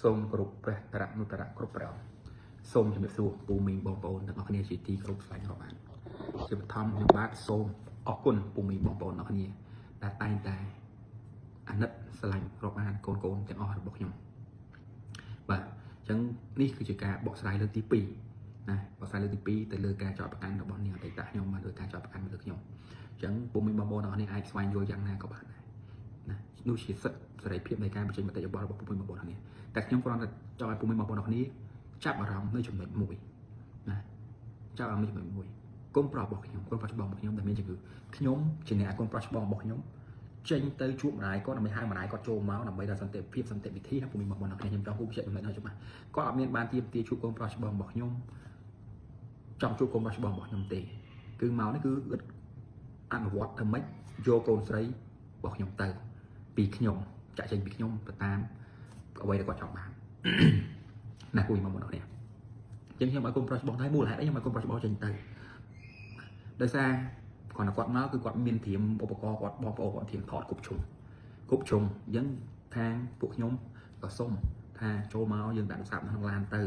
សូមគោរពព្រះតរៈនុតរៈគ្រប់ព្រះអង្គសូមជំរាបសួរពូមីងបងប្អូនទាំងអស់គ្នាជាទីគោរពស្វែងរកបានជាបឋមខ្ញុំបាទសូមអរគុណពូមីងបងប្អូនទាំងអស់គ្នាដែលតែងតែអាណិតស្រឡាញ់រាប់អានកូនទាំងអស់របស់ខ្ញុំបាទអញ្ចឹងនេះគឺជាការបកស្រាយលើកទី2ណាបកស្រាយលើកទី2ទៅលើការចោទប្រកាន់របស់នាងអតីតខ្ញុំមកលើការចោទប្រកាន់លើខ្ញុំអញ្ចឹងពូមីងបងប្អូនទាំងអស់គ្នាអាចស្វែងយល់យ៉ាងណាក៏បានដែរណានោះជាសិទ្ធិសេរីភាពនៃការបញ្ចេញមតិយោបល់របស់ពូមីងបងប្អូនទាំងអស់គ្នាតែខ្ញុំគ្រាន់តែចង់ឲ្យពូមីងបងប្អូនទាំងអស់គ្នាចាប់អារម្មណ៍នៅចំណុចមួយណាចាប់អារម្មណ៍នៅចំណុចមួយកូនប្រុសរបស់ខ្ញុំកូនប្រុសច្បងរបស់ខ្ញុំដែលមានជំងឺខ្ញុំជាអ្នកកូនប្រុសច្បងរបស់ខ្ញុំចេញទៅជួបម្ដាយគាត់ដើម្បីហៅម្ដាយគាត់ចូលមកដើម្បីដល់សន្តិភាពសន្តិវិធីហើយពូមីងបងប្អូនទាំងអស់គ្នាខ្ញុំចង់ពូបញ្ជាក់ចំណុចនេះឲ្យច្បាស់គាត់អត់មានបានទាមទារជួបកូនប្រុសច្បងរបស់ខ្ញុំចង់ជួបកូនប្រុសច្បងរបស់ខ្ញុំទេគឺមកនេះគឺអនុវត្តធ្វើម៉េចយកកូនស្រីរបស់ខ្ញុំទៅពីខ្ញុំចាក់ចេញពីខ្ញុំទៅតាមអ្វីដែលគាត់ចង់បានណាពូមីងបងប្អូនទាំងអស់គ្នាអញ្ចឹងខ្ញុំឲ្យកូនប្រុសច្បងតែមូលហេតុអីខ្ញុំឲ្យកូនប្រុសច្បងចេញទៅដោយសារគាត់មកគឺគាត់មានត្រៀមឧបករណ៍គាត់បងប្អូនគាត់ត្រៀមថតគប់ជុំអញ្ចឹងខាងពួកខ្ញុំក៏សុំថាចូលមកយើងដាក់ទូរស័ព្ទក្នុងឡានទៅ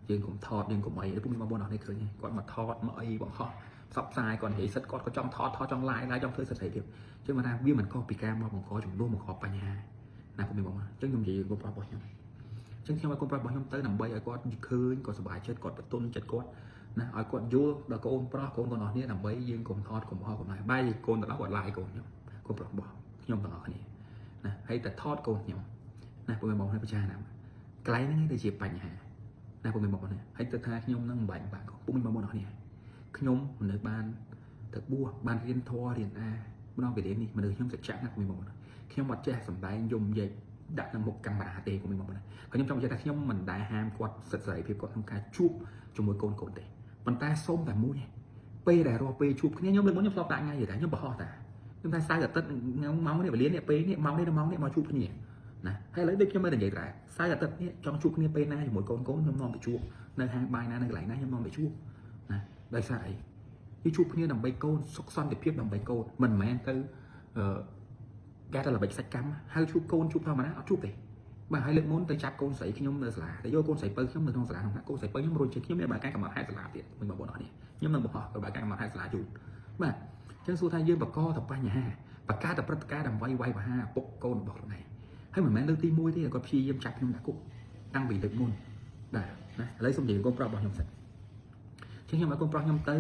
យើងកុំថតយើងកុំអីពួកបងប្អូនអរគ្នាឃើញគាត់មកថតមកអីបង្ហោះផ្សព្វផ្សាយគាត់និយាយសិតគាត់ក៏ចង់ថតចង់ live ចង់ធ្វើសិទ្ធិភាពអញ្ចឹងមកថាវាមិនខុសពីការមកបង្កចំនួនបង្កបញ្ហាណាពួកបងប្អូនអញ្ចឹងខ្ញុំនិយាយកូនប្រុសរបស់ខ្ញុំអញ្ចឹងខ្ញុំឲ្យកូនប្រុសរបស់ខ្ញុំទៅដើម្បីឲ្យគាត់ឃើញគាត់សប្បាយចិត្តគាត់បន្ទន់ចិត្តគាត់ណាឲ្យគាត់យល់ដល់កូនប្រុសកូនទាំងអស់គ្នាដើម្បីយើងកុំថតកុំហោះកុំណាបាយកូនទាំងអស់គាត់ឡាយកូនខ្ញុំកូនប្រុសរបស់ខ្ញុំទាំងអស់គ្នាណាហើយតែថតកូនខ្ញុំណាពួកបងប្អូនពិចារណាកន្លែងហ្នឹងទៅជាបញ្ហាណាពួកបងប្អូនហើយទៅថាខ្ញុំនឹងមិនបាច់ពួកបងប្អូនអរគ្នាខ្ញុំមិននៅបានទៅបួសបានរៀនធម៌រៀនម្ដងពីរៀននេះមនុស្សខ្ញុំសច្ចៈណាពួកបងប្អូនខ្ញុំអត់ចេះសំដែងយំយែកដាក់នៅមុខកាមេរ៉ាទេពួកបងប្អូនខ្ញុំចង់និយាយថាខ្ញុំមិនដែលហាមគាត់សិទ្ធិសេរីភាពគាត់ក្នុងការជួបជាមួយកូនទេប៉ុន្តែសូមតែមួយពេលដែលរាល់ពេលជួបគ្នាខ្ញុំលើកមុនខ្ញុំធ្លាប់ដាក់ថ្ងៃទេខ្ញុំបរោះតាខ្ញុំថាសៅរ៍អាទិត្យម៉ោងនេះវេលានេះពេលនេះម៉ោងនេះដល់ម៉ោងនេះមកជួបគ្នាណាហើយឥឡូវដូចខ្ញុំមិននិយាយដែរសៅរ៍អាទិត្យនេះចង់ជួបគ្នាពេលណាជាមួយកូនខ្ញុំនាំទៅជួបនៅហាងបាយណានៅកន្លែងណាខ្ញុំនាំទៅជួបណាដោយសារអីវាជួបគ្នាដើម្បីកូនសុខសន្តិភាពដើម្បីកូនមិនមែនទៅគេថាល្បិចសាច់កម្មហៅជួបកូនជួបធម្មតាអត់ជួបទេបាទហើយលើកមុនទៅចាប់កូនស្រីខ្ញុំនៅសាលាទៅយកកូនស្រីពៅខ្ញុំនៅក្នុងសាលាក្នុងកូនស្រីពៅខ្ញុំរួចជាខ្ញុំមានបើការកំណត់ហេតុសាលាទៀតមិនបងប្អូនអរគ្នាខ្ញុំនឹងបង្ហោះទៅបើការកំណត់ហេតុសាលាជូនបាទអញ្ចឹងសួរថាយើងបកតបញ្ហាបកតព្រឹត្តិការណ៍ដើម្បីវាយប្រហារពុកកូនរបស់ខ្លួនឯងហើយមិនមែនលើកទី1ទេគាត់ព្យាយាមចាប់ខ្ញុំដាក់គុកតាំងពីលើកមុនបាទណាឥឡូវសូមនិយាយកូនប្រុសរបស់ខ្ញុំសិនអញ្ចឹងខ្ញុំឲ្យកូនប្រុសខ្ញុំទ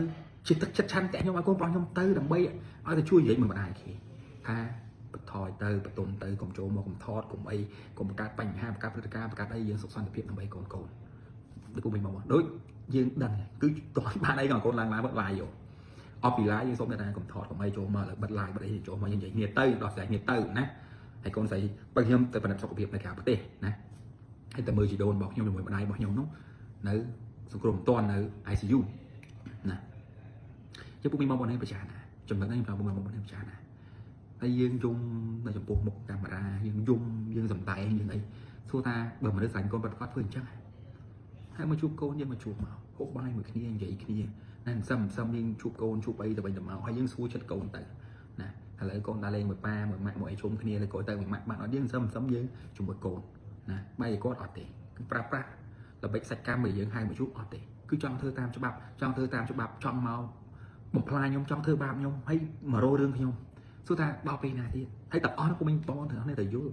ៅជាទឹកចិត្តឆាន់តែខ្ញុំឲ្យកូនប្រុសខ្ញុំទៅដើម្បីឲ្យទៅជួយនិយាយមួយម្ដាយគេថាបន្ថយទៅបន្ទន់ទៅកុំចូលមកកុំថតកុំអីកុំបង្កើតបញ្ហាបង្កើតព្រឹត្តិការណ៍បង្កើតអីយើងសុខសន្តិភាពដើម្បីកូនដូចគូមីមកដូចយើងដឹងគឺតោះបានអីក៏កូនឡើងបិទឡាយយកអបពីឡាយយើងសុំតែកុំថតកុំអីចូលមកបិទឡាយបិទអីចូលមកយើងនិយាយគ្នាទៅដោះស្រាយគ្នាទៅណាហើយកូនស្រីបើខ្ញុំទៅបណ្ឌិតសុខភាពនៅក្រៅប្រទេសណាហើយតែមើលជីដូនរបស់ខ្ញុំជាមួយម្ដាយរបស់ខ្ញុំនោះនៅសង្គ្រោះមិនទាន់នៅ ICU ណាជាពួកមីមកបងនេះពិចារណាចំណុចនេះខ្ញុំបងនេះពិចារណាហើយយើងយំនៅចំពោះមុខកាមេរ៉ាយើងយំយើងសំដែងយើងអីសួរថាបើមនុស្សស្រាញ់កូនគាត់ធ្វើអញ្ចឹងហើយមកជួបកូនយើងមកជួបមកហូបបាយមួយគ្នានិយាយគ្នាណាសឹមយើងជួបកូនជួបអីទៅវិញទៅមកហើយយើងសួរចិត្តកូនទៅណាឥឡូវកូនដើរលេងមួយប៉ាមួយម៉ាក់មួយអីជុំគ្នាលើកូនទៅមួយម៉ាក់បានអត់យើងសឹមយើងជាមួយកូនណាបែរគាត់អត់ទេគឺប្រាស់ល្បិចសាច់កម្មរបស់យើងហៅមកជួបអត់ទេគឺចង់ធ្វើតាមច្បាប់ចង់មកបំផ្លាញខ្ញុំចង់ធ្វើបាបខ្ញុំហើយមករោរឿងខ្ញុំសួរថាដល់ពេលណាទៀតហើយតើអស់ពួកមីងបងទាំងអស់នេះទៅយល់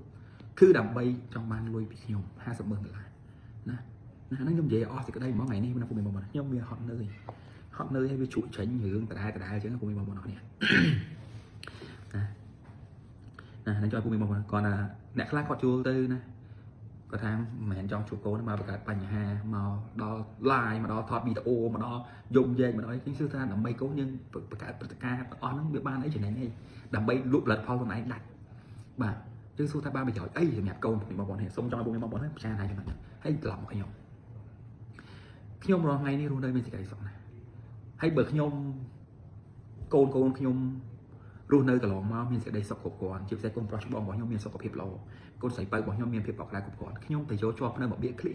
គឺដើម្បីចង់បានលុយពីខ្ញុំ$50,000ណាហ្នឹងខ្ញុំនិយាយអស់សេចក្តីហ្មងថ្ងៃនេះពួកមីងបងខ្ញុំវាហត់នឿយហើយវាជក់ចេញរឿងដដែលអញ្ចឹងពួកមីងបងអស់នេះណានឹងចង់ពួកមីងបងគាត់ថាអ្នកខ្លះគាត់ជួលទៅណាគាត់ថាមិនមែនចង់ជួបកូនមកបង្កើតបញ្ហាមកដល់ live មកដល់ថតវីដេអូមកដល់យំយែកមកដល់ខ្ញុំជឿថាដើម្បីកូនយើងបង្កើតព្រឹត្តិការណ៍ទាំងអស់ហ្នឹងវាបានអីចំណេញអីដើម្បីលក់ផលិតផលខ្លួនឯងដាច់បាទយើងសួរថាបានប្រយោជន៍អីសម្រាប់កូនបងប្អូននេះសូមចង់ឲ្យបងប្អូនពិចារណាចំណុចហ្នឹងហើយត្រឡប់មកខ្ញុំរាល់ថ្ងៃនេះរស់នៅមានសេចក្តីសុខណាស់ហើយបើខ្ញុំកូនខ្ញុំរស់នៅកន្លងមកមានសេចក្តីសុខគ្រប់គ្រាន់ជាពិសេសកូនប្រុសច្បងរបស់ខ្ញុំមានសុខភាពល្អកូនស្រីពៅរបស់ខ្ញុំមានភាពកក់ក្ដៅគ្រប់គ្រាន់ខ្ញុំទៅយកជាប់នៅមកបៀកឃ្លៀ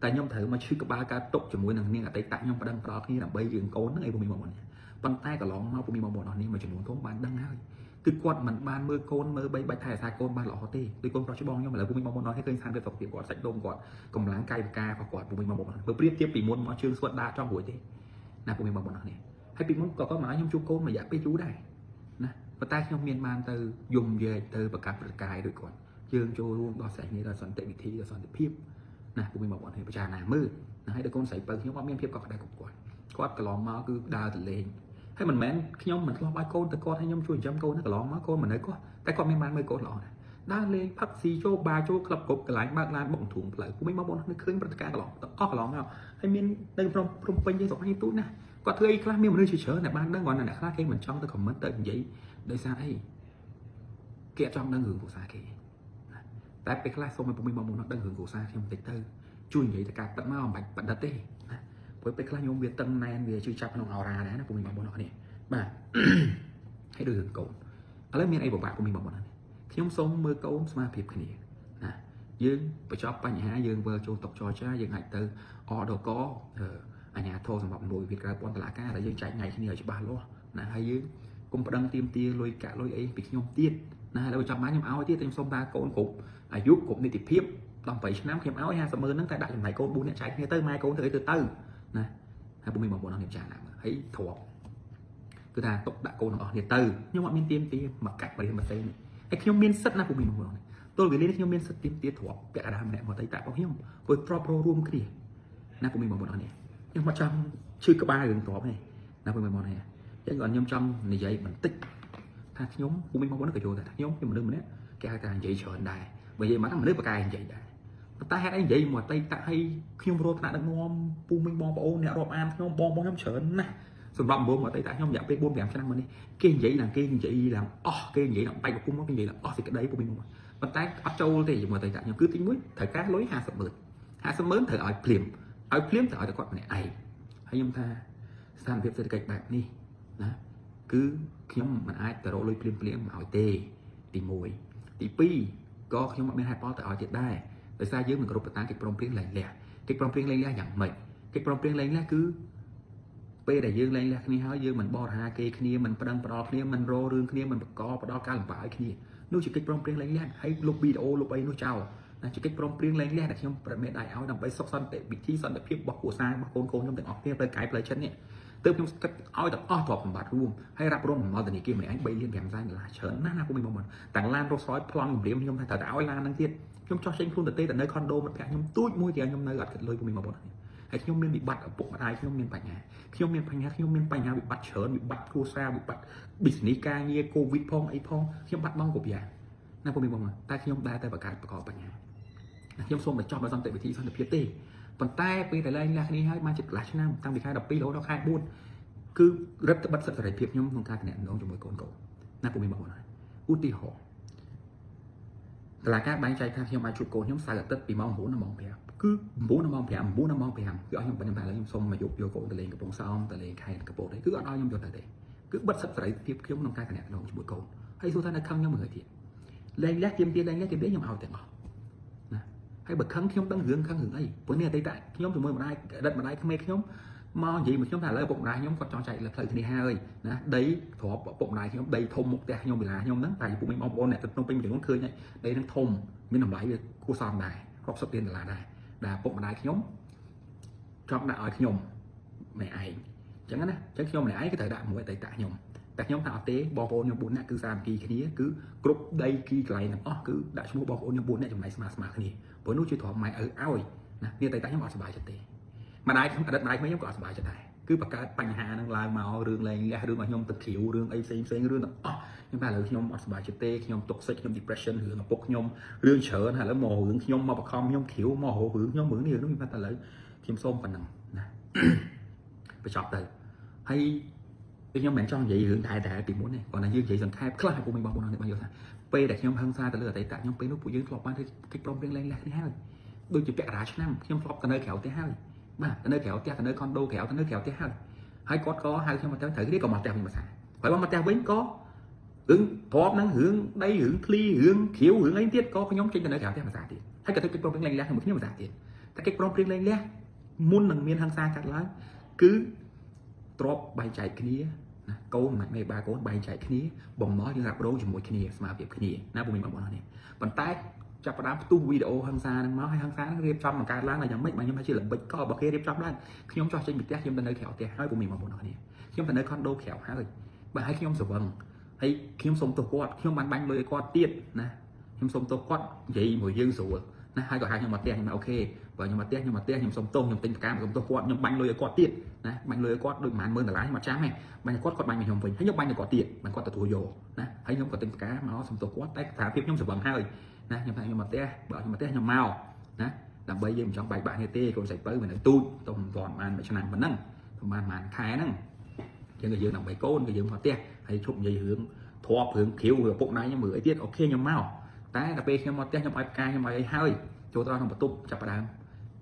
តែខ្ញុំត្រូវមកឈឺក្បាលការຕົកជាមួយនឹងនាងអតីតខ្ញុំប្តឹងផ្ដោតគ្នាដើម្បីយើងកូនហ្នឹងអីពុំមានបងប្អូនប៉ុន្តែកន្លងមកពុំមានបងប្អូនអស់នេះមួយចំនួនធំបានដឹងហើយ cứ quạt mình ban mưa côn mưa bay bay thải sai côn ban lọ họ tê tôi côn pro cho bong nhưng mà là bùi mình mong nóiให้เคยทานเป็นตกติดquạt sạch đôm quạt cầmล้างไก่กาขquạt bùi mình mong nói bữa tiếpปีมุนมาชื่อสวดดาtrong buổi têนะบùi mình mong nói nàyให้ปีมุนก็หมายยมชูโกนมาอยากไปจูได้นะvà tai trong miền man từ dùng về từประกาศประกายด้วยก่อนdương cho luôn đo sạch như là sẵn tệ vị thi là sẵn tệ phiếp nè bùi mình mong nóiประชานามือนะให้เด็กคนใส่เปิดยมว่าเมียนphiếpก็ได้กบquạt quạtกระลองมาคือดาวตะเลงให้มันแม้นขยมมันลองใบโกนแต่ก้อนให้ยมช่วยจำโกนนะกระลองมาโกนมันเลยก็แต่ก้อนไม่มันไม่โกนหรอกนะด้านเลยพักซีโจบาโจกลับกบกระไรมากลานบ่งถุงเลยกูไม่มาบนนึกขึ้นประการกระลองก็กระลองเอาให้มีในพรมเป็นยังสองให้ตู้นะก็เธออีกครั้งมีมันเรื่องเฉยๆนะบ้านนั่งก่อนนะครั้งแค่เหมือนช่องแต่คอมเมนต์แต่อย่างนี้โดยซาไอ้เกี่ยช่องนั่งหึงกูซาแค่แต่ไปคลาสโซมันผมมีมาบนนั่งหึงกูซาที่มันติดเตอร์ช่วยอย่างนี้แต่การตัดมาเอาแบบปัดดัตเต้với cái class nhóm việt tân nan về chơi chập nó ảo ra đấy nó của mình bằng bọn nó này mà hãy đưa cậu ở lớp miền ấy của bạn của mình bằng bọn này khi nhóm sống mưa câu mà phiệp cái này nè dương phải cho ba nhà dương vừa cho tộc cho cha dương ngày từ họ đâu có ở nhà thôi xong bọn đội việt ra bọn lá cá là dương chạy ngày khi nào cho ba luôn nè hay dương cùng đăng tiêm tia lôi cả lôi ấy bị nhóm tiết nè là trong má nhóm áo tiết trong sông ta cồn cục giúp cũng đi tiếp phiệp đồng vậy năm khi áo ha sớm mưa nó tại đại này cô bu nè chạy nghe tới mai cô tới từ từ nè hai bố mìnhบอกน้องtrả lại thấy thuộc cứ ta tộc đã cô nó ở từ nhưng mà miên tiêm tiêm mặc cạnh và đi mà tên hay khi miên sắt na của mình một tôi vì lấy khi miên sắt tiêm tiêm thuộc kẻ đam này mà thấy tại bao nhiêu với pro room cái gì na của mình một nó này nhưng mà trong chưa có ba đường thuộc này na của mình một này chứ còn nhom trong này vậy mình tích thằng nhóm của mình mong muốn nó phải vô thằng nhóm nhưng mà đừng mà đấy cái thằng vậy trời đài bởi vậy mà thằng nước và cài vậy đấy ta hay anh vậy mà tay tại hay khi mà ta đang ngon pu minh bom ô nè rộp an nhóm bom nhóm chởn nè sầm vòng bom mà tay tại nhóm giảmไปbuôn giảm cho năng mình đi kia vậy là kia vậy làm kia vậy là bay của cung nó kia vậy là thì cái đấy của mình mà tay ở châu thì mà tay tại nhóm cứ tính mũi thời cá lối hạ sập mớn thời ở phim thì ở tại quạt này ai hay nhóm ta san việc sẽ cạch bạc đi đó cứ khi nhóm mình ai tại độ lối phim mà hỏi tê tìm mùi tìm pi có khi mà bên hai po tại ở thiệt đây tại sao dưới mình có đột tán cái prom prieng lạnh lẹ cái prom prieng lạnh lẹอย่างmình cái prom prieng lạnh lẹ cứ pe đại dương lạnh lẹ khi háo dương mình bo ra cái kia mìnhประดังประดอគ្នាmình rô rương kia mình cóประดอการphải kia nuôi chỉ cái prom prieng lạnh lẹ hay lục video lục ấy nuôi chào là chỉ cái prom prieng lạnh lẹ là trongประเมđại áo đầm bay sọc son để bị chi son để phiếp bọc của sang bọc côn trong từng ọc kia tới cái play chân này từ trong cái áo tập thọp bằng bát ruộng hay rap ruộng mà từ này kia mình anh bay liên kèm danh là chớn na của mình một tảng lan rô sói plon một liếm trong thay áo lan năng tiết nhóm cho tranh luôn tê tại nơi condo mà cả nhóm túi môi thì nhóm nơi gật cái lôi của mình mà bọn này hay nhóm miền bị bắt ở bụng ai nhóm miền bành nhà nhóm miền bành nhà bị bắt chớn bị bắt cua sa bị bắt bị ní ca như covid phong ấy phong nhóm bắt bong cục vàng na của mình bọn ta nhóm đa tay và cả cỏ bành nhà nhóm xôm phải cho vào dòng tệ bị thị sang được phía tê còn tay bây tại đây là cái hai mang chụp lại cho nam tăng bị khai đập pi lỗ nó khai buôn cứ rất bắt sợ phải phiệp nhóm không ca cái này nó cho mỗi con cậu na của mình bọn này uti họ là các bạn trai tham theo mai chụp cô nhóm sai là tất vì mong muốn nó mong phèm cứ muốn nó mong phèm cứ ở trong bên phải là trong sông mà dục vô cổ từ liền cái bông sao từ liền khai cái bộ đấy cứ ở đó trong vô từ đấy cứ bất sắp phải tiếp kiếm nông ca cái này nó chụp cô hay số ta là không nhau người thiệt lên lát tiêm đấy nhưng mà ao tiền ngọt hay bậc khăn nhóm đang hưởng ấy với nè tây tại nhóm từ mới mà ai đất mà ai không mấy nhóm mà gì mà chúng ta lấy bụng này nhóm còn cho chạy là thời thì hai ơi đấy thọ bụng này nhóm đây thôm một tè nhóm bị là nhóm nắng tại bụng mình mong bồn này tập nông pin để nó khơi này đây đang thôm mình làm lại cô son này góp số tiền là này là bụng này nhóm trong đại nhóm mẹ ai chẳng hạn chẳng nhóm này ấy cái thời đại mỗi tại tại nhóm tạo tế bò bồn nhóm bốn này cứ làm kỳ cáiนี้cứ group đây kỳ lại là cứ đại số bò bồn nhóm bốn này trong này smart cái này với nút chơi thọ mày ở ao ấy như tại nhóm họ sờ bài chặt tê mà đại không đặt mấy nhóm có bài cho thầy cứ bật cáiបញ្ហានឹងឡើងមករឿងលេងលះរឿងរបស់ខ្ញុំទឹកខៀវរឿងអីផ្សេងរឿងខ្ញុំថាឥឡូវខ្ញុំអត់សប្បាយចិត្តទេខ្ញុំទុកសិចខ្ញុំ depression រឿងឪពុកខ្ញុំរឿងច្រើនហើយឥឡូវមករឿងខ្ញុំមកបខំខ្ញុំខៀវមករឿងខ្ញុំរឿងនេះខ្ញុំថាឥឡូវខ្ញុំសូមប៉ុណ្ណឹងណាបញ្ចប់ទៅហើយខ្ញុំមិនចង់និយាយរឿងតែពីមុនទេគាត់ថាយើងនិយាយសង្ខេបខ្លះពួកmìnhបងប្អូនអ្នកបានយល់ថាពេលដែលខ្ញុំហឹង្សាទៅលើអតីតខ្ញុំពេលនោះពួកយើងធ្លាប់បានធ្វើកិច្ចព្រមព្រៀងលេងលះគ្នាហើយដូចជាពាក់កណ្ដាលឆ្នាំខ្ញុំធ្លាប់ទៅនៅក្រៅផ្ទះហើយបាទទៅនៅក្រៅផ្ទះទៅនៅ condo ក្រៅទៅនៅក្រៅផ្ទះហើយគាត់ក៏ហៅខ្ញុំមកទៅត្រូវគ្នាក៏មកផ្ទះវិញមួយសាហើយមកផ្ទះវិញក៏រឿងទ្របហ្នឹងរឿងដីរឿងឃ្លីរឿងខៀវរឿងអីទៀតក៏ខ្ញុំចេញទៅនៅក្រៅផ្ទះមួយសាទៀតហើយក៏ទៅកិច្ចព្រមព្រៀងលេងលះជាមួយគ្នាមួយសាទៀតតែកិច្ចព្រមព្រៀងលេងលះមុននឹងមានហិង្សាកាត់ឡើងគឺទ្របបែងចែកគ្នា câu mà mẹ ba câu bay chạy kia bồng nói như gặp đố chỉ một kia mà việc kia na bùi mình bảo này bàn tay chặt đám tu video hàng xa nó hay hàng xa nó riêng trong mà cái lá là giống mấy mà nhưng mà chỉ là bệnh co bọc kia riêng trong đó khi nhóm cho trên bị test nhưng ta nơi kẹo tè hai của mình mà bảo này nhưng ta nơi con đô kẹo hả rồi bà hay khi nhóm sửa vâng hay khi nhóm sống tổ quạt khi nhóm bắn lưỡi quạt tiết nè nhóm sống tổ quạt vậy mùi dương sủa nè hai gọi hai nhưng mà tè nhưng mà ok và nhưng mà test nhóm sống tôm nhóm tinh cam sống tổ quạt nhóm bắn lưỡi quạt tiết nè bắn lưỡi quạt đôi màn mơn là lái mà trắng này bắn quạt quạt bắn mình hồng vinh hay nhóm bắn được quạt tiết bắn quạt từ thua dồ nè hay nhóm có tinh cá mà nó sống tổ quạt tay thả tiếp nhóm sửa vâng hai rồi nè nhưng mà té bảo nhưng mà té nhầm màu nè làm bây giờ mình trong bài bạn như tê còn sạch tới mình là tu tôm vòn màn mà cho nàng mình nâng màn khai nâng cho người dương làm bài côn người dương mà té hay chụp gì hướng thọp hướng khiếu hướng bụng này nhưng mà tiết ok nhầm màu té cà phê nhưng mà té nhầm ai cay nhưng mà ai hơi cho tao không có tụt chặt đám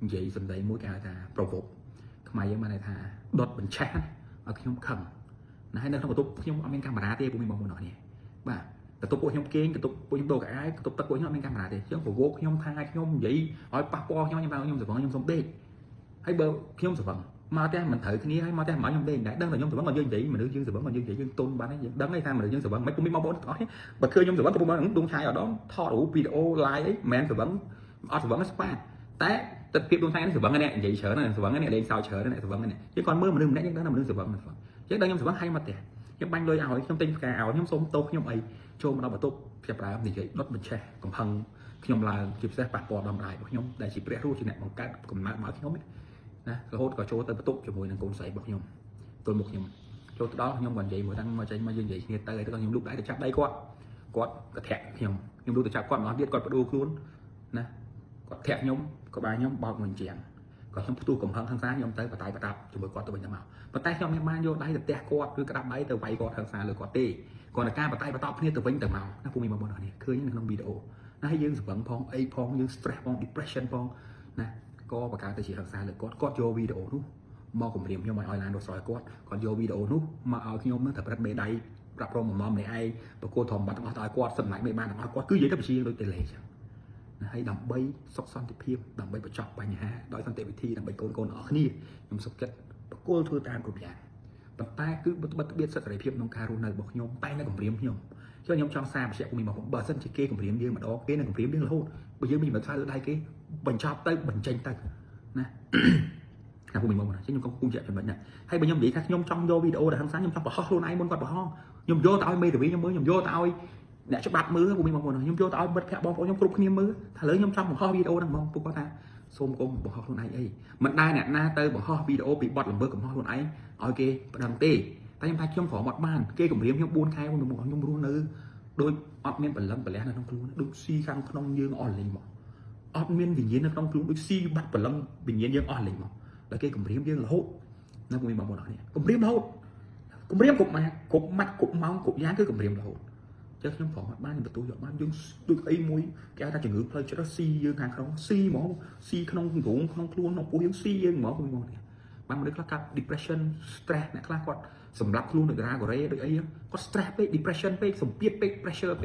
vậy dần đấy mỗi cái là provoke mày mà này thà đột mình chán ở khi không khẩn nãy nó không có tụt nhưng mà mình camera tê của mình mong muốn nói nè bàแต่ตัวพวกยมเก่งกับตัวพวกยมโตกับไอ้ตัวตะโกนยมเป็นการมาเดี๋ยวเชื่อผมโว้ยมทายยมใหญ่อ้อยปากปอยมยังไงยมสมบัติยมสมเด็จให้เบอร์ยมสมบัติมาแต่มันถือทีนี้ให้มาแต่หมายยมเด่นได้ดังแต่ยมสมบัติมันยืนใหญ่มันยืนสมบัติมันยืนใหญ่ยืนต้นบ้านนี้ดังให้ทางมันยืนสมบัติไม่กูไม่มาบอกต่อให้บัดเคยยมสมบัติตัวมันดวงชายở đó thọ đủ video live ấy mẹสมบัติởสมบัติspaแต่แต่เพียบดวงชายนี่สมบัติเนี่ยใหญ่เฉยนั่นสมบัติเนี่ยเล่นสาวเฉยนั่นสมบัติเนี่ยchứ còn mưa mà đừng đấy nhưng đó là mình đừngสมบัติchứดังยมสมบัติให้มาแต่ยมบังเลยเอายมtinh cảเอายมส้มโตยมไอโชว์มาเราประตูเพียบแล้วนี่รถมันแช่ของพังขยมลายจิบแซ่ปากปอดดำลายขยมได้จิบเรียรู้จีเนี่ยของการกำนัดมาขยมนะกระโดดก็โชว์เตยประตูจมูกนั่งโกนใส่บอกขยมตัวหมกขยมโชว์đóขยมวันใหญ่หมดตั้งมาใจมายืนใหญ่เนี่ยเตยตัวขยมลูกได้แต่จับได้กอดกระแทกขยมดูแต่จับกอดมาเดียดกอดประตูคุ้นนะกอดแทกขยมก็บายขยมบอกเหมือนเจียงก็ขยมประตูของพังทางซ้ายขยมเตยประตายประดับจมูกกอดตัวเป็นจะเมาประตายขยมมาโยได้แต่แตกกอดคือกระดับได้แต่ไวกอดทางซ้ายเลยกอดตีcòn là ca và tay và tóc này từ vĩnh từ màu nó cũngมีบางnàyคือnhững trong video nó hay dương vẫn phong ai phong dương stress phong depression phong nè có và cả từ chỉ hàng xa là có vô video nút mà cũng điểm nhưng mà online đồ sỏi còn vô video nút mà ở khi ông nó thật rất bề đầyรับรองมอมในไอ้ตัวโคทอมบัตรมาตายกอดสมัยไม่บ้านกอดcứ vậy đó bị chia đôi tiền lệ chẳng hay đầm bay sốc son thì phim đầm bay bị chọc bài nhà đói son tệ bị thi đầm bay côn ở kia nhưng sốc kết cô thưa tam cùng dạng tay cứ bất biết sợ phiền nông cà rô này bọc nhôm tay nó còn riêng nhôm cho nhôm trong xa sẽ của mình bảo bờ sân chỉ kê còn riêng riêng mà đó kê này còn riêng riêng là hôn bây giờ mình phải sai đây cái bẩn chọc tay bẩn tranh tay nè là của mình mong là chứ nhôm không cung chuyện cho mình này hay bây nhôm vậy khác nhôm trong vô video là tháng sáng nhôm trong bỏ ho luôn ai muốn còn bỏ ho nhôm vô tao mê từ vì nhôm mới nhôm vô tao để cho bạt mưa của mình mong là nhôm vô tao bật kẹo bong nhôm cục niêm mưa thà lớn nhôm trong bỏ ho video đằng mong có ta xôm công bỏ ho luôn ấy mình đai nè na tơi bỏ ho video bị bọt làm mưa cũng ho luôn ấy ok đằng tê tay ta trong phỏ mặt bàn kê cũng riêng nhom buôn khai một nhom buôn nữ đôi ọt miên bẩn lắm bẩn lẽ là trong luôn đôi si khang trong dương ọt lình mỏ ọt miên bình nhiên là trong luôn đôi si bắt bẩn lắm bình nhiên dương ọt lình mỏ là kê cũng riêng dương là hốt nó cũng mình bảo một nói cũng riêng là hốt cũng riêng cục mặt cục máu cục dáng cứ cũng riêng là hốt chứ trong phỏ mặt bàn thì tôi dọn bàn dương tôi ấy muối cái ta chỉ ngữ play cho nó si dương hàng không si mỏ si không ngủ không luôn nó cố dương si dương mỏ của mình này bạn mới là depression stress này là quạtสำหรับครูหนึ่งราก็ได้โดยไอ้ก็ stress ไป depression ไปสมเปียดไป pressure ไป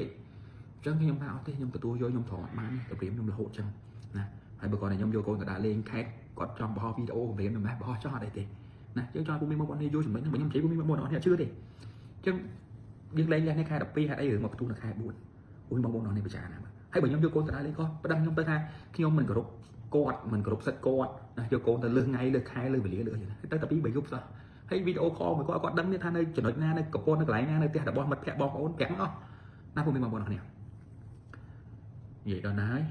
จังที่ยมพาเอาที่ยมตัวโยยมถอดมาเนี่ยตัวเปลี่ยนยมละโหดจังนะให้เมื่อก่อนเนี่ยยมโยโกนแต่ด่าเลงแคสกดจอมบอวิดีโอเปลี่ยนไหมบอชอบอะไรเตะนะจังจอยกูมีมาบอลในโยสมัยนั้นยมใช้กูมีมาบอลเนี่ยชื่อเตะจังยังเลงในใครดับปีหาได้หรือมาประตูในใครบุญกูมีมาบอลในประจานะให้บ่ยมโยโกนแต่ด่าเลงก็ประดับยมไปทางที่ยมมันกระรบกอดมันกระรบสัตว์กอดนะโยโกนแต่เรื่องไงเรื่องใครเรื่องไปเรื่อยๆนะตั้งแต่ปีใบยุบซะhay video call mà có đăng như tha nơi chuyển đổi na nơi cặp con nó lại na nơi tia đã bom mật kẹt bom ổn kẹt nó na của mình mà bọn nó nè vậy đó nói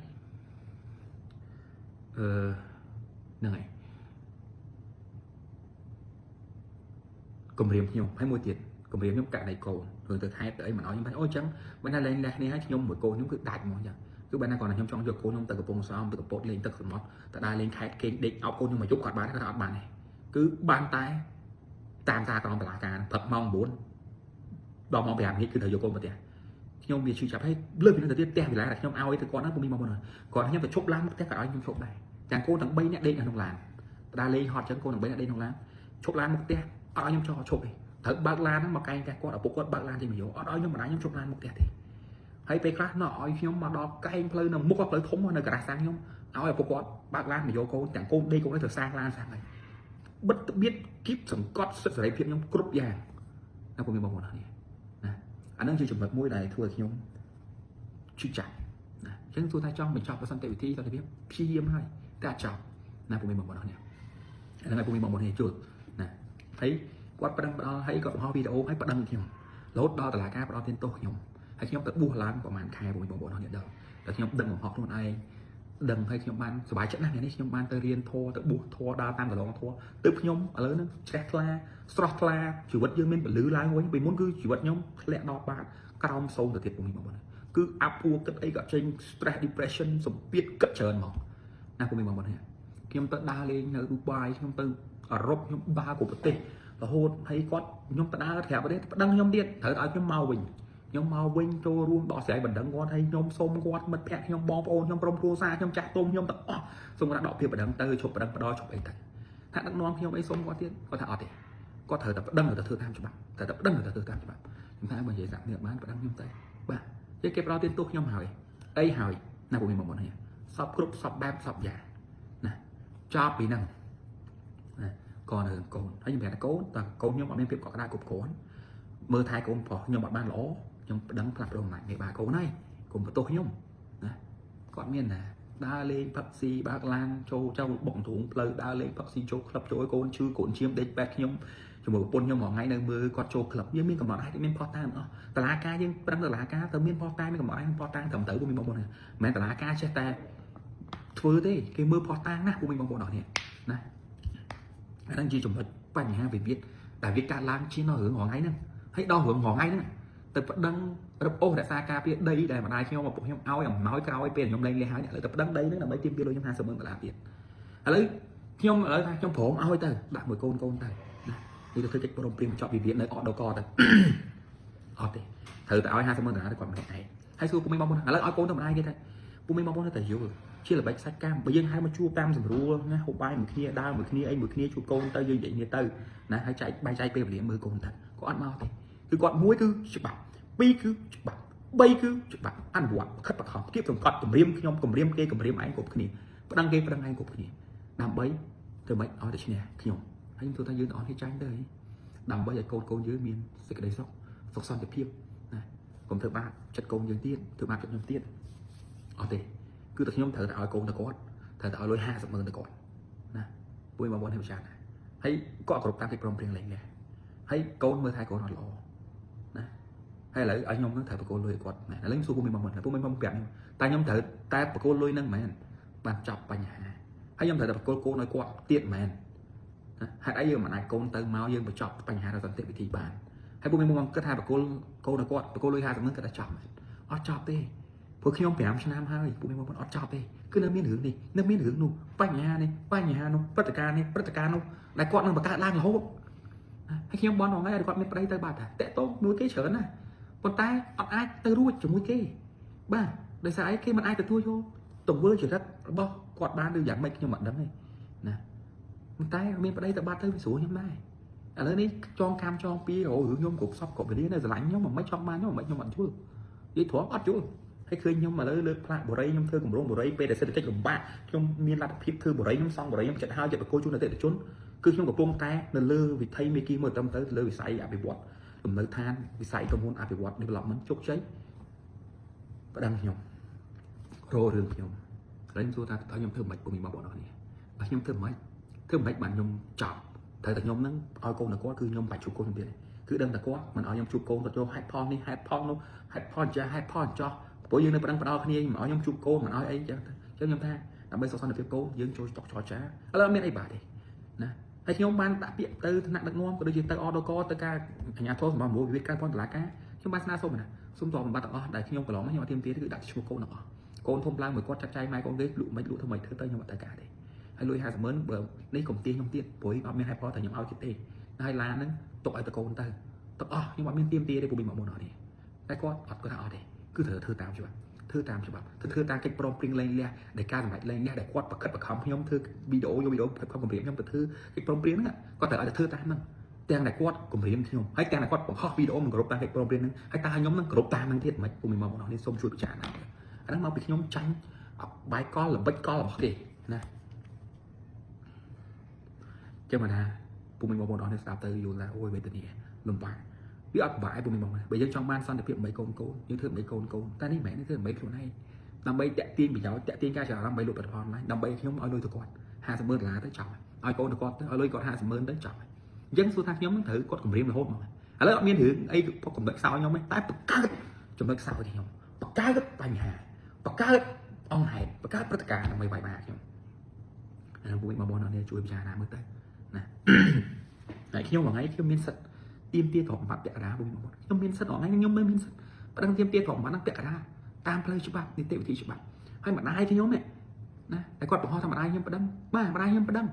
này cùng riêng nhung hay mua tiền cùng riêng nhung cả này cổ rồi từ hai tới mà nói như vậy ôi trắng bên này lên này hay nhung một cô nhung cứ đạt mọi vậy cứ bên này còn là nhung trong giờ cô nhung từ cặp con xong từ cặp bột lên từ cặp mót tại đây lên khai kênh định áo cô nhưng mà giúp quạt bán cái áo bàn này cứ bàn tay tam ta còn là cả thật mong muốn đo mong bèn thì cứ thời cô một tiền nhung bị suy chập hay lươn mình tiếp theo thì lại là nhung ao ấy thì con nó cũng đi mong muốn rồi còn nhung phải chốt lắm tất cả nhung chốt này chàng cô thằng bay nhẹ đây là không làm ta lên hot chân cô thằng bay nhẹ đây không làm chốt lan một tiền ở nhung cho chốt này thật bạc lan mà cay cái con ở bộ con bạc lan thì mình hiểu ở đó nhưng mà đánh nhung chốt lan một tiền thì hayไปคลาสหน่อยnhung mà đo cáiเพลินมุกก็เพลินthúng mà nơi cả sang nhung ao ở bộ con bạc lan mình vô cô chẳng cô đây cũng nói từ sang lan sang này bất biết kíp sừng cót rất là phiền nhung cướp vàng ណាពុំមានបងប្អូនអរគ្នាណាអាហ្នឹងជាចំណុចមួយដែលធ្វើឲ្យខ្ញុំជឿចាក់ណាអញ្ចឹងទោះថាចង់បញ្ចប់ប្រសិទ្ធិវិធីសន្តិភាពព្យាយាមហើយតែអត់ចប់ណាពុំមានបងប្អូនអរគ្នាអាហ្នឹងឲ្យពុំមានបងប្អូនគ្នាជួលណាហើយគាត់ប្រឹងផ្ដល់ហើយគាត់បង្ហោះវីដេអូហើយប្តឹងខ្ញុំរហូតដល់តុលាការផ្ដល់ទានទោសខ្ញុំហើយខ្ញុំទៅបួសឡើងប្រហែលខែពុំមានបងប្អូនអរគ្នាដល់តែខ្ញុំដឹងបំផុសខ្លួនឯងដឹងហើយខ្ញុំបានសុបាយចិត្តណាស់នេះខ្ញុំបានទៅរៀនធម៌ទៅបួសធម៌ដើរតាមកន្លងធម៌ទើបខ្ញុំឥឡូវហ្នឹងជ្រះថ្លាស្រស់ថ្លាជីវិតយើងមានពលឺឡើងវិញពីមុនគឺជីវិតខ្ញុំធ្លាក់ដល់បាតក្រោមសូមទៅទៀតពុំមានបងប្អូនគឺអាប់អួរគិតអីក៏ចេញ stress depression សម្ពាធគិតច្រើនហ្មងណាពុំមានបងប្អូនខ្ញុំទៅដើរលេងនៅឌូបាយខ្ញុំទៅអឺរ៉ុបខ្ញុំដើរគ្រប់ប្រទេសរហូតហើយគាត់ខ្ញុំទៅដើរក្រៅប្រទេសប្តឹងខ្ញុំទៀតត្រូវឲ្យខ្ញុំមកវិញខ្ញុំមកវិញចូលរួមបកស្រាយបណ្ដឹងគាត់ហើយខ្ញុំសូមគាត់មិត្តភក្តិខ្ញុំបងប្អូនខ្ញុំក្រុមគ្រួសារខ្ញុំចាស់ទុំខ្ញុំទាំងអស់សូមគាត់ដកភាពបណ្ដឹងទៅឈប់បណ្ដឹងបដឈប់អីទៅថាដឹកនាំខ្ញុំអីសូមគាត់ទៀតគាត់ថាអត់ទេគាត់ត្រូវតែបណ្ដឹងទៅធ្វើតាមច្បាប់ត្រូវតែបណ្ដឹងទៅធ្វើតាមច្បាប់ខ្ញុំថាបើនិយាយសាក់នេះបានបណ្ដឹងខ្ញុំទៅបាទនិយាយគេផ្ដល់ទានទោសខ្ញុំហើយអីហើយណាពុំមានបងប្អូននេះសពគ្រប់សពបែបសពយ៉ាងណាចប់ពីហ្នឹងណាក៏នៅកូនហើយខ្ញុំប្រាប់ថាកូនតើកូនខ្ញុំអត់មានភាពកក់ក្ដៅគ្រប់គ្រាន់មើលថែកូនប្រុសខ្ញុំអត់បានល្អខ្ញុំប្តឹងផ្លាស់ប្ដូរម៉ាច់មេបាកូនហើយកុំបន្ទោសខ្ញុំណាគាត់មានណាដើរលេងផឹកស៊ីបើកឡានចូលចៅបុកទ្រូងផ្លូវដើរលេងផឹកស៊ីចូលក្លឹបចូលឲ្យកូនឈឺកូនឈាមដេកបែកខ្ញុំជាមួយប្រពន្ធខ្ញុំមួយថ្ងៃនៅមើលគាត់ចូលក្លឹបយើងមានកំណត់ហេតុមានផុសតាមអស់តឡាការយើងប្រឹងតឡាការទៅមានផុសតាមមានកំណត់ហេតុមានផុសតាមត្រឹមត្រូវពុំមានបងប្អូនណាមិនមែនតឡាការចេះតែធ្វើទេគេមើលផុសតាមណាពុំមានបងប្អូនអស់នេះណាអាហ្នឹងជាចំណុចបញ្ហាវិវាទដែលវាកើតឡើងជានៅរឿងរងថ្ងៃហ្នឹងហើយដល់រឿងរងថ្ងៃហ្នឹងទៅប្តឹងរឹបអូសរក្សាការពារដីដែលម្ដាយខ្ញុំឪពុកខ្ញុំឲ្យអំណោយក្រោយពេលខ្ញុំលែងលះហើយឥឡូវទៅប្តឹងដីហ្នឹងដើម្បីទាមទារលុយខ្ញុំ$50,000ទៀតឥឡូវខ្ញុំឥឡូវថាខ្ញុំព្រមឲ្យទៅដាក់មួយកូនទៅណានេះទៅធ្វើកិច្ចព្រមព្រៀងបញ្ចប់វិវាទនៅអដកទៅអត់ទេត្រូវតែឲ្យ$50,000ទៅគាត់ម្នាក់ឯងហើយសួរពុំមានបងប្អូនឥឡូវឲ្យកូនទៅម្ដាយគេថាពុំមានបងប្អូនតែយល់ជាល្បិចសាច់កាមបើយើងហៅមកជួបតាមស្រួលណាហូបបាយមួយគ្នាដើរមួយគ្នាអីមួយគ្នាជួបកូនទៅយើងនិយាយគ្នាទៅណាហើយចែកបាយចែកពេលវេលាមើលកូនទៅគាត់អត់មកទេគឺគាត់មួយគឺច្បាប់ពីរគឺច្បាប់3គឺច្បាប់អនុវត្តខិតបខំគៀបសង្កត់គម្រាមខ្ញុំគម្រាមគេគម្រាមឯងគ្រប់គ្នាប្តឹងគេប្តឹងឯងគ្រប់គ្នាដើម្បីទៅមិនឲ្យតែឈ្នះខ្ញុំហើយខ្ញុំទោះថាយើងទាំងអស់គ្នាចាញ់ទៅដើម្បីឲ្យកូនយើងមានសេចក្តីសុខសុខសន្តិភាពណាកុំធ្វើបាបចិត្តកូនយើងទៀតធ្វើបាបចិត្តខ្ញុំទៀតអត់ទេគឺតែខ្ញុំត្រូវតែឲ្យកូនទៅគាត់ត្រូវតែឲ្យលុយ$50,000ទៅគាត់ណាពួកបងប្អូនខ្ញុំចាស់ណាហើយគាត់គ្រប់តាមកិច្ចព្រមព្រៀងលែងនេះហើយកូនមើលថែកូនអត់ល្អណាហើយឥឡូវឲ្យខ្ញុំនឹងត្រូវបកគោលលុយគាត់ណាឥឡូវខ្ញុំសួរពួកមានបងប្អូនពួកមានបងប្រាប់តែខ្ញុំត្រូវតែបកគោលលុយហ្នឹងមែនបានចប់បញ្ហាហើយខ្ញុំត្រូវតែបកគោលកូនឲ្យគាត់ទៀតមែនហេតុអីយើងមិនអាចកូនទៅមកយើងបញ្ចប់បញ្ហាដល់សន្តិវិធីបានហើយពួកមានបងគិតថាបកគោលកូនឲ្យគាត់បកគោលលុយ$50,000គាត់តែចប់មែនអត់ចប់ទេពួកខ្ញុំ5ឆ្នាំហើយពួកមានបងប្អូនអត់ចប់ទេគឺនៅមានរឿងនេះនៅមានរឿងនោះបញ្ហានេះបញ្ហានោះព្រឹត្តិការណ៍នេះព្រឹត្តិការណ៍នោះដែលគាត់នឹងបង្កើតឡើងរហូតហើយខ្ញុំបន់ថ្ងៃឲ្យគាត់មានប្តីទៅបាត់តាតេតោមួយគេច្រើនណាស់ប៉ុន្តែអត់អាចទៅរួចជាមួយគេបាទដោយសារអីគេមិនអាចទទួលយកទង្វើចរិតរបស់គាត់បានឬយ៉ាងម៉េចខ្ញុំមិនដឹងទេណាប៉ុន្តែមានប្តីទៅបាត់ទៅវាស្រួលខ្ញុំដែរឥឡូវនេះចងកាមចងពីរឿងខ្ញុំគ្រប់សពគ្រប់វេលានៅស្រឡាញ់ខ្ញុំមិនចង់បានខ្ញុំមិនខ្ញុំអត់យល់និយាយត្រង់អត់យល់ហើយឃើញខ្ញុំឥឡូវលើកផ្លាកបរិយខ្ញុំធ្វើគម្រោងបរិយពេលដែលសេដ្ឋកិច្ចលំបាកខ្ញុំមានលទ្ធភាពធ្វើបរិយខ្ញុំសង់បរិយខ្ញុំចិត្តហើយចិត្តបកគោជូនអតិថិជនគឺខ្ញុំកំពុងតែនៅលើវិថីមេគីមួយត្រឹមទៅលើវិស័យអភិវឌ្ឍលំនៅឋានវិស័យក្រុមហ៊ុនអភិវឌ្ឍ development ជោគជ័យប្តឹងខ្ញុំរករឿងខ្ញុំឥឡូវខ្ញុំសួរថាតើខ្ញុំធ្វើមិនពុំមានបងប្អូនអរគ្នាបើខ្ញុំធ្វើមិនបានខ្ញុំចប់ត្រូវតែខ្ញុំនឹងឲ្យកូនទៅគាត់គឺខ្ញុំបាច់ជួបកូនទៀតគឺដឹងតែគាត់មិនឲ្យខ្ញុំជួបកូនគាត់យកហេតុផលនេះហេតុផលនោះហេតុផលចាហេតុផលចោះព្រោះយើងនៅប្រឹងផ្ដោគ្នាមិនឲ្យខ្ញុំជួបកូនមិនឲ្យអីចឹងខ្ញុំថាដើម្បីសុខសន្តិភាពកូនយើងចូលស្តុកចរចាឥឡូវអត់មានអីបាត់ទេណាហើយខ្ញុំបានដាក់ពាក្យទៅថ្នាក់ដឹកនាំក៏ដូចជាទៅអដកទៅការអាជ្ញាធរសម្រាប់វិវាទការព័ន្ធតុលាការខ្ញុំបានស្នើសុំណាសុំតបបំបត្តិទាំងអស់ដែលខ្ញុំកន្លងមកខ្ញុំអត់ទាមទារទេគឺដាក់ឈ្មោះកូនទាំងអស់កូនធំឡើងមួយគាត់ចាត់ចែងម៉ែកូនគេលក់មិនលក់ធ្វើមិនធ្វើទៅខ្ញុំអត់ទៅការទេហើយលុយ$50,000បើនេះកុំទាញខ្ញុំទៀតព្រោះអត់មានហេតុផលតែខ្ញុំឲ្យទៀតទេហើយឡានហ្នឹងទុកឲ្យតកូនទៅទាំងអស់ខ្ញុំអត់មានទាមទារទេពួកមានមកមុនអត់ទេតែគាត់អត់គាត់ថាអត់ទេគឺត្រូវធ្វើតាមច្បាប់ធ្វើតាមច្បាប់ធ្វើតាមកិច្ចព្រមព្រៀងលែងលះដែលការសម្រេចលែងលះដែលគាត់ប្រកាសបង្ខំខ្ញុំធ្វើវីដេអូយកវីដេអូខំគម្រាមខ្ញុំទៅធ្វើកិច្ចព្រមព្រៀងហ្នឹងគាត់ត្រូវឲ្យធ្វើតាមហ្នឹងទាំងតែគាត់គម្រាមខ្ញុំហើយទាំងតែគាត់បង្ហោះវីដេអូមិនគ្រប់តាមកិច្ចព្រមព្រៀងហ្នឹងហើយតើខ្ញុំនឹងគ្រប់តាមហ្នឹងទៀតមិនពុំមានមកនេះសូមជួយពិចារណាអាហ្នឹងមកពីខ្ញុំចាញ់បាយកលល្បិចកលរបស់គេណាចឹងមកថាពុំមានបងប្អូនអរនេះស្ដាប់ទៅយល់ថាអូយវេទនាលំបាក វាអត់បាយពុំបងបើយើងចង់បានសន្តិភាព3កូនយើងធ្វើ3កូនតែនេះមិនមែនធ្វើ3ខ្លួនឯងដើម្បីតាក់ទាញប្រយោជន៍តាក់ទាញការច្រឡំដើម្បីលុបផលឡើងដើម្បីខ្ញុំឲ្យលុយទៅគាត់$50,000ទៅចប់ឲ្យកូនទៅគាត់ទៅឲ្យលុយគាត់$50,000ទៅចប់អញ្ចឹងសួរថាខ្ញុំនឹងត្រូវគាត់គម្រាមរហូតមកឥឡូវអត់មានរឿងអីកំណត់ខ្សោយខ្ញុំទេតែបង្កើតចំណុចខ្សោយខ្ញុំបង្កើតបញ្ហាបង្កើតអង្គហេតុបង្កើតព្រឹត្តិការណ៍ដើម្បីវាយបាខ្ញុំពួកបងប្អូននេះជួយពិចារណាមើលទៅណាហើយខ្ញុំថ្ងៃខ្ញុំមានសិទ្ធិទាមទារទ្រព្យសម្បត្តិពាក់កណ្ដាលបងប្អូនខ្ញុំមានសិទ្ធិថ្ងៃខ្ញុំមានសិទ្ធិប្រដឹងទាមទារទ្រព្យសម្បត្តិពាក់កណ្ដាលតាមផ្លូវច្បាប់នីតិវិធីច្បាប់ហើយម្ដាយខ្ញុំនេះណាតែគាត់បង្ហោះថាម្ដាយខ្ញុំប្តឹងបាទម្ដាយខ្ញុំប្តឹង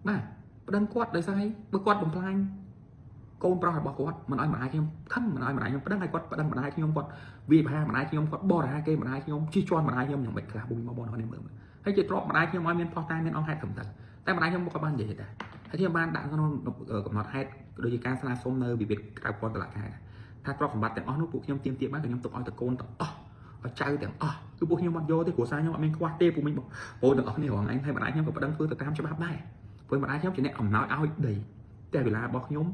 បាទប្តឹងគាត់ដោយសារអីបើគាត់បំផ្លាញកូនប្រុសរបស់គាត់មិនឲ្យម្ដាយខ្ញុំខឹងមិនឲ្យម្ដាយខ្ញុំប្តឹងហើយគាត់ប្តឹងម្ដាយខ្ញុំគាត់វាប្រហារម្ដាយខ្ញុំគាត់បរិហាគេម្ដាយខ្ញុំជិះជាន់ម្ដាយខ្ញុំយ៉ាងម៉េចខ្លះបងប្អូននេះមើលហើយជាទ្រព្យម្ដាយខ្ញុំឲ្យមានផុសតាងមានអង្គហេតុត្រឹមត្រូវតែម្ដាយខ្ញុំក៏បាននិយាយដែរហើយខ្ញុំបានដាក់ក្នុងកំណត់ហេតុដូចជាការស្នើសុំនៅវិវាទក្រៅពន្ធតុលាការថាទ្រព្យសម្បត្តិទាំងអស់នោះពួកខ្ញុំទាមទារបានតែខ្ញុំទុកឲ្យតកូនទាំងអស់ឲ្យចៅទាំងអស់គឺពួកខ្ញុំអត់យកទេគ្រួសារខ្ញុំអត់មានខ្វះទេពួកមីបងប្អូនទាំងអស់គ្នារងឯងហើយម្ដាយខ្ញុំក៏ប្តឹងធ្វើទៅតាមច្បាប់ដែរព្រោះម្ដាយខ្ញុំជាអ្នកអំណោយឲ្យដីតែវេលារបស់ខ្ញុំ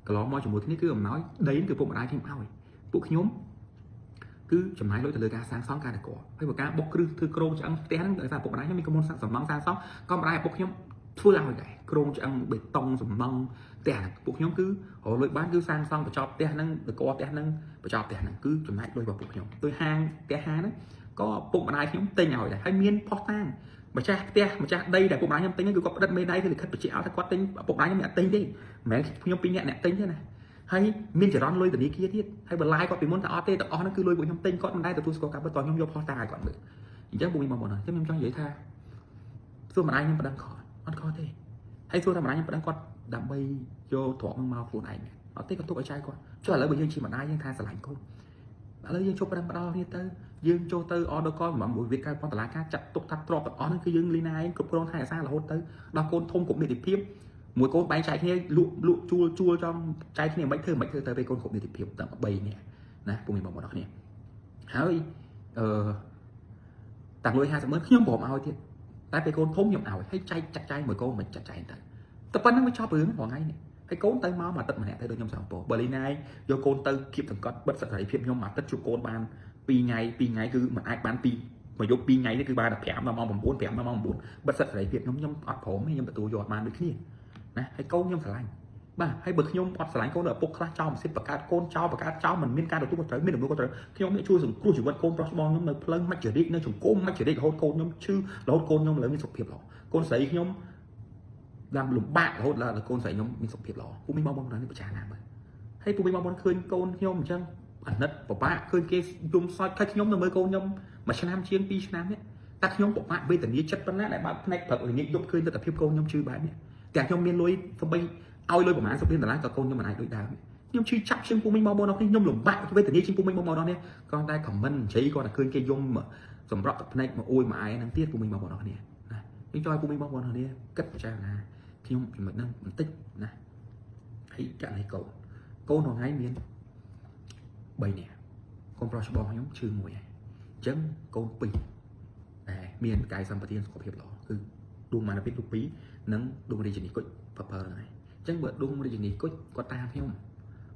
កន្លងមកជាមួយគ្នាគឺអំណោយដីគឺពុកម្ដាយខ្ញុំឲ្យពួកខ្ញុំគឺចំណាយលុយទៅលើការសាងសង់ការតកហើយបើការបុកគ្រឹះធ្វើក្រងឆ្អឹងផ្ទះហ្នឹងដោយសារពុកម្ដាយខ្ញុំមានកំណត់សំណង់សាងសង់ក៏ម្ដាយឪពុកខ្ញុំធ្វើឲ្យដែរក្រងឆ្អឹងបេតុងសំណង់ផ្ទះពួកខ្ញុំគឺរលុយបានគឺសាងសង់បញ្ចប់ផ្ទះហ្នឹងតកផ្ទះហ្នឹងបញ្ចប់ផ្ទះហ្នឹងគឺចំណាយលុយរបស់ពួកខ្ញុំដោយហាងផ្ទះហាងហ្នឹងក៏ពុកម្ដាយខ្ញុំទិញឲ្យដែរហើយមានផុសតាងម្ចាស់ផ្ទះម្ចាស់ដីដែលពុកម្ដាយខ្ញុំទិញគឺគាត់ផ្តិតមេដៃគឺលិខិតបញ្ជាក់ឲ្យថាគាត់ទិញពុកម្ដាយខ្ញុំអ្នកទិញទេមិនមែនខ្ញុំពីរនាក់អ្នកទិញទេណាហើយមានចរន្តលុយធនាគារទៀតហើយបន្លាយគាត់ពីមុនថាអត់ទេទាំងអស់ហ្នឹងគឺលុយពួកខ្ញុំទិញគាត់មិនដែរទទួលស្គាល់ការពិតតខ្ញុំយកផុសតាងឲ្យគាត់មើលអញ្ចឹងពួកខ្ញុំបងប្អូនខ្ញុំចង់និយាយថាសួរម្ដាយខ្ញុំប្តឹងខុសអត់ខុសទេហើយសួរថាម្ដាយខ្ញុំប្តឹងគាត់ដើម្បីយកទ្រព្យមកខ្លួនឯងអត់ទេគាត់ទុកឲ្យចៅគាត់ចុះឥឡូវបើយើងជាម្ដាយយើងថាស្រឡាញ់កូនឥឡូវយើងជប់ប្តឹងផ្ដាល់គ្នាទៅយើងចូលទៅ order call មកមួយវាក្រៅពន្ធតុលាការចាត់ទុកថាទ្រព្យទាំងអស់ហ្នឹងគឺយើងលីណាឯងគ្រប់គ្រងថែរក្សារហូតទៅដល់កូនធំគ្រប់នីតិភាពមួយកូនបែងចែកគ្នាលក់ជួលចំចែកគ្នាមិនធ្វើទៅពេលកូនគ្រប់នីតិភាពទាំង3នាក់ណាពុំមានបងប្អូនគ្នាហើយតាំងលុយ$50,000ខ្ញុំព្រមឲ្យទៀតតែពេលកូនធំខ្ញុំឲ្យហើយចែកចាត់ចែងមួយកូនមិនចាត់ចែងទៅតែប៉ុណ្្នឹងវាចប់រឿងថ្ងៃនេះហើយកូនទៅមកមួយអាទិត្យម្នាក់ទៅដូចខ្ញុំសំពោបើលីណាយកកូនទៅគៀបសង្កត់បិទសិទ្ធិសេរីភាពខ្ញុំមួយអាទិត្យជួបកូនបាន2ថ្ងៃគឺមិនអាចបានមកយក2ថ្ងៃនេះគឺបានតែ5ដល់ម៉ោង9 5ដល់ម៉ោង9បិទសិទ្ធិសេរីភាពខ្ញុំអត់ព្រមទេខ្ញុំទទួលយកអត់បានដូចគ្នាណាហើយកូនខ្ញុំស្រឡាញ់បាទហើយបើខ្ញុំអត់ស្រឡាញ់កូនដល់ឪពុកខ្លះចោលមិនសិទ្ធបង្កើតកូនចោលបង្កើតចោលមិនមានការទទួលខុសត្រូវមានទំនួលខុសត្រូវខ្ញុំនេះជួយសង្គ្រោះជីវិតកូនប្រុសច្បងខ្ញុំនៅផ្លូវមជ្ឈរាជនៅជង្គង់មជ្ឈរាជរហូតកូនខ្ញុំឈឺរហូតកូនខ្ញុំឥឡូវមានសុខភាពល្អកូនស្រីខ្ញុំឡើងលំបាករហូតដល់កូនស្រីខ្ញុំមានសុខភាពល្អពួកមីបងប្អូននេះពិចារណាមើលហើយពួកមីបងប្អូនឃើញកូនខ្ញុំអញ្ចឹងអាណិតពិបាកឃើញគេយំសោចតែខ្ញុំនៅមើលកូនខ្ញុំមួយឆ្នាំជាង2ឆ្នាំនេះតែខ្ញុំពិបាកវេទនាចិត្តប៉ុណ្ណាដែលបើកភ្នែកព្រឹកល្ងាចយប់ឃើញទស្សនវិជ្ជាកូនខ្ញុំជឿបែបនេះតែខ្ញុំមានលុយទៅបីឲ្យលុយប្រហែល$10,000ក៏កូនខ្ញុំមិនអាចដូចដើមខ្ញុំជឿចាប់ជាងពួកមីបងប្អូនខ្ញុំលំបាកវេទនាជាងពួកមីបងប្អូននេះគ្រាន់តែខមមិននិយាយគាត់តែឃើញគេយំសម្រាប់ទឹកភ្នែកមកអួយមកឯហ្នឹងទៀតពួកមីបងប្អូននេះណាខ្ញុំចង់ឲ្យពួកមីបងប្អូននេះគិតពិចារណាខ្ញុំចំណុចហ្នឹងបន្តិចណាហើយករណីកូនថ្ងៃមាន3នាក់កូនប្រុសច្បងខ្ញុំឈឺមួយហើយអញ្ចឹងកូន2ដែលមានកាយសម្បត្តិសុខភាពល្អគឺដួងមានភាពទី2និងដួងរាជនីគុជប្រពើហ្នឹងហើយអញ្ចឹងបើដួងរាជនីគុជគាត់តាមខ្ញុំ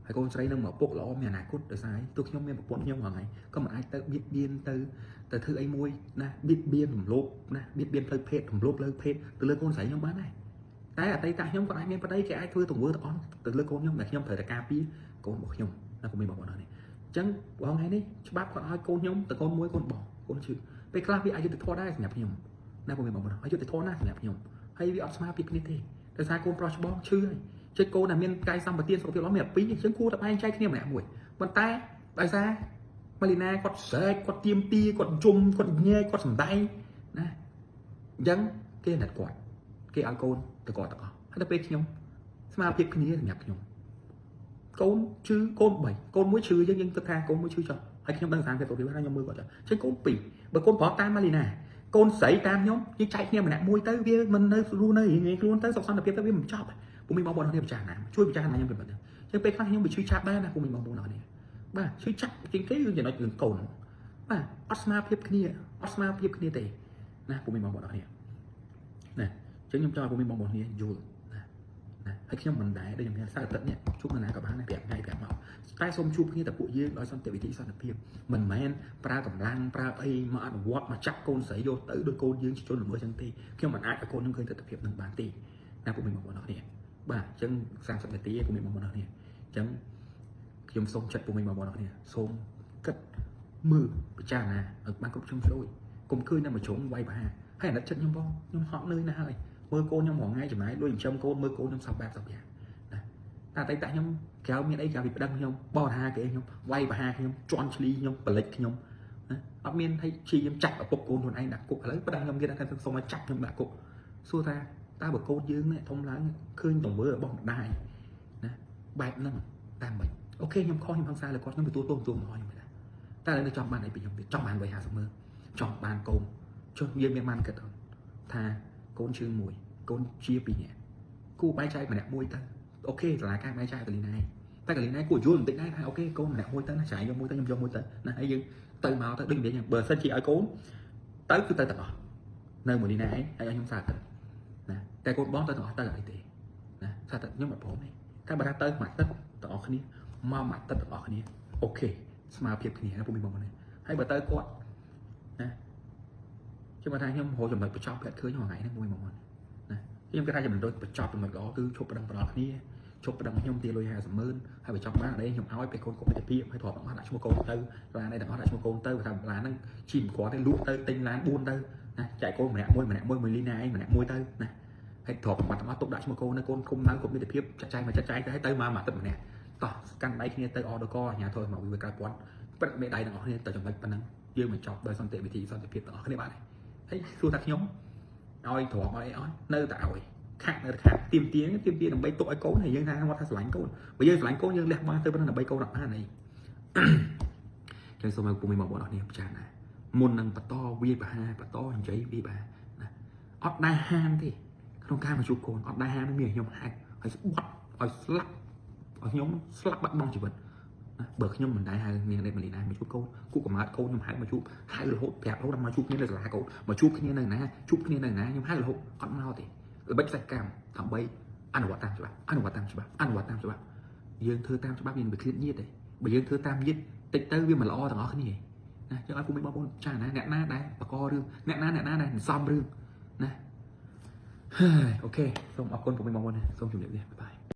ហើយកូនស្រីនឹងមកពុកល្អមានអនាគតដោយសារឯងទោះខ្ញុំមានប្រពន្ធខ្ញុំហ្នឹងក៏មិនអាចទៅបៀតបៀនទៅធ្វើអីមួយណាបៀតបៀនរំលោភណាបៀតបៀនផ្លូវភេទរំលោភផ្លូវភេទទៅលើកូនស្រីខ្ញុំបានដែរតែអតីតខ្ញុំក៏អាចមានប្តីគេអាចធ្វើទង្វើទាំងអស់ទៅលើកូនខ្ញុំតែខ្ញុំត្រូវតែការពារកូនរបស់ខ្ញុំណាកុំមានបងប្អូននេះអញ្ចឹងបងថ្ងៃនេះច្បាប់គាត់ឲ្យកូនខ្ញុំទៅកូនមួយកូនបងកូនឈឺពេលខ្លះវាអយុត្តិធម៌ដែរសម្រាប់ខ្ញុំណាកុំមានបងប្អូនអយុត្តិធម៌ណាស់សម្រាប់ខ្ញុំហើយវាអត់ស្មើពីគ្នាទេដោយសារកូនប្រុសច្បងឈឺហើយជិះកូនដែលមានកាយសម្បត្តិសុខភាពល្អមានអាពីរអញ្ចឹងគួរតែបែងចែកគ្នាម្នាក់មួយប៉ុន្តែដោយសារម៉ាលីណាគាត់ស្រែកគាត់ទៀមទាគាត់ជុំគាត់ញែកគាត់សំដែងណាអញ្ចឹងគេណាត់គាត់គេឲ្យកូនទៅគាត់ទាំងអស់ហើយដល់ពេលខ្ញុំស្មើភាពគ្នាសម្រាប់ខ្ញុំកូនឈឺកូន3កូនមួយឈឺយើងគិតថាកូនមួយឈឺចុះហើយខ្ញុំដឹងថាគេទៅវាខ្ញុំមើលគាត់ចុះចឹងកូន2បើកូនប្រុសតាមម៉ាលីណាកូនស្រីតាមខ្ញុំយើងចែកគ្នាម្នាក់មួយទៅវាមិននៅរស់នៅរៀងខ្លួនទៅសុខសន្តិភាពទៅវាមិនចប់ពុំមានបងប្អូនគ្នាពិចារណាជួយពិចារណាខ្ញុំពីប៉ុណ្ណឹងចឹងពេលខ្លះខ្ញុំវាឈឺចាប់ដែរណាពុំមានបងប្អូនគ្នាបាទឈឺចាប់ជាងគេគឺចំណុចរឿងកូនបាទអត់ស្មើភាពគ្នាអត់ស្មើភាពគ្នាទេណាពុំមានបងប្អូនគ្នាណាចឹងខ្ញុំចង់ឲ្យពុំមានបងប្អូនគ្នាយល់ណា ហើយខ្ញុំមិនដែរដូចខ្ញុំថាសារទឹកនេះជួបនរណាក៏បានដែរ5 ថ្ងៃ 5 ម៉ោងតែសូមជួបគ្នាតែពួកយើងដោយសន្តិវិធីសន្តិភាពមិនមែនប្រើកម្លាំងប្រើអីមកអនុវត្តមកចាប់កូនស្រីយកទៅដោយកូនយើងជនល្មើសចឹងទេខ្ញុំមិនអាចឲ្យកូនខ្ញុំឃើញទស្សនវិជ្ជានឹងបានទេណាពួកមីបងប្អូនអរគ្នាបាទអញ្ចឹង30 នាទីពួកមីបងប្អូនអរគ្នាអញ្ចឹងខ្ញុំសូមចាត់ពួកមីបងប្អូនអរគ្នាសូមគិតមើលពិចារណាឲ្យបានគ្រប់ជ្រុងជ្រោយកុំឃើញតែមួយជ្រុងវាយប្រហារហើយអាណិតចិត្តខ្ញុំបងខ្ញុំហត់នឿយណាស់ហើយមើលកូនខ្ញុំរងថ្ងៃចំណាយលុយចិញ្ចឹមកូនមើលកូនខ្ញុំសពបែបសពយ៉ាងណាតែតែខ្ញុំក្រៅមានអីក្រៅពីប្តឹងខ្ញុំបរិហាគេខ្ញុំវាយប្រហារខ្ញុំជន់ឈ្លីខ្ញុំបលិចខ្ញុំណាអត់មានឲ្យឈីខ្ញុំចាប់ឪពុកកូនខ្លួនឯងដាក់គុកឥឡូវប្តឹងខ្ញុំគេថាសូមឲ្យចាប់ខ្ញុំដាក់គុកសួរថាតើបើកូនយើងនេះធំឡើងឃើញទង្វើរបស់ម្ដាយណាបែបហ្នឹងតាមមិនអូខេខ្ញុំខុសខ្ញុំហង្សាលើគាត់ខ្ញុំទទួលទោសមកឲ្យខ្ញុំតែឥឡូវចង់បានអីពីខ្ញុំទៀតចង់បានវ័យ50ម៉ឺនចង់បានកូនចុះយើងមានបានគិតថាកូនជើងមួយកូនជា2នាក់គូបែកចែកម្នាក់មួយទៅអូខេសាលាការបែកចែកកលីណៃតែកលីណៃគួរយល់បន្តិចដែរថាអូខេកូនម្នាក់មួយទៅណាចាយយកមួយទៅខ្ញុំយកមួយទៅណាហើយយើងទៅមកទៅដូចនិយាយចឹងបើសិនជាឲ្យកូនទៅគឺទៅទាំងអស់នៅមួយនេះណែឯងហើយឲ្យខ្ញុំសារទៅណាតែកូនបងទៅទាំងអស់ទៅអីទេណាសារទៅខ្ញុំអត់ព្រមទេតែបើថាទៅមួយទឹកទាំងអស់គ្នាមកមួយទឹកទាំងអស់គ្នាអូខេស្មើភាពគ្នាពុំមានបងប្អូនហើយបើទៅគាត់ណាខ្ញុំថាខ្ញុំរកចំណុចបញ្ចប់គាត់ឃើញថ្ងៃហ្នឹងមួយបងប្អូនណាខ្ញុំគិតថាចំណុចបញ្ចប់ចំណុចល្អគឺជប់ប្តឹងប្រដៅគ្នាជប់ប្តឹងខ្ញុំទាលុយ50ម៉ឺនហើយបញ្ចប់បានអីខ្ញុំឲ្យពេលកូនកុំទៅពីហើយទ្របទាំងអស់ដាក់ឈ្មោះកូនទៅឡានឯទាំងអស់ដាក់ឈ្មោះកូនទៅថាឡានហ្នឹងជិះមិនគាត់ទេលក់ទៅទិញឡាន4ទៅណាចែកកូនម្នាក់មួយលីណាឯងម្នាក់មួយទៅណាហើយទ្របទាំងអស់ទុកដាក់ឈ្មោះកូននៅកូនគុំនៅគុំមិត្តភាពចាត់ចែងមកចាត់ចែងទៅហើយទៅមកមួយទឹកម្នាក់តោះកាន់ដៃគ្នាទៅអដកអាញាធរមកវាកើតពាន់ព្រឹកមេដៃទាំងអស់គ្នាទៅចំណុចប៉ុណ្ណឹងយើងបញ្ចប់ដោយសន្តិវិធីសន្តិភាពទាំងអស់គ្នាបានហើយសួរថាខ្ញុំឲ្យទ្របឲ្យអីឲ្យនៅតែឲ្យខាក់នៅខាក់ទៀមទៀដើម្បីទុកឲ្យកូនហើយយើងថាគាត់ថាស្រឡាញ់កូនបើយើងស្រឡាញ់កូនយើងលះបង់ទៅប៉ុណ្ណឹងដើម្បីកូនអត់បានអីចឹងសូមឲ្យពុំមីបងប្អូនអរគ្នាពិចារណាមុននឹងបន្តវាបហាបន្តនិយាយវាបហាណាអត់ដែរហាមទេក្នុងការមកជួបកូនអត់ដែរហាមមានខ្ញុំហាក់ឲ្យស្បត់ឲ្យស្លាប់ឲ្យខ្ញុំស្លាប់បាត់បង់ជីវិតបើខ្ញុំមិនដែរហៅនាងដេតម៉ាលីណាមកជួបកូនគូកំណត់កូនខ្ញុំហៅមកជួបហៅរហូតប្រាប់រហូតដល់មកជួបគ្នានៅសាលាកូនមកជួបគ្នានៅណាជួបគ្នានៅណាខ្ញុំហៅរហូតអត់មកទេល្បិចសេចកម្មដើម្បីអនុវត្តតាមច្បាប់យើងធ្វើតាមច្បាប់យើងមិនឃ្លាតញៀតទេបើយើងធ្វើតាមញៀតតិចទៅវាមិនល្អទាំងអស់គ្នាណាចឹងឲ្យពុំមីបងប្អូនចាណាអ្នកណាដែលបករឿងអ្នកណាដែលសំរឿងណាអូខេសូមអរគុណពុំមីបងប្អូនសូមជម្រាបលាបាយ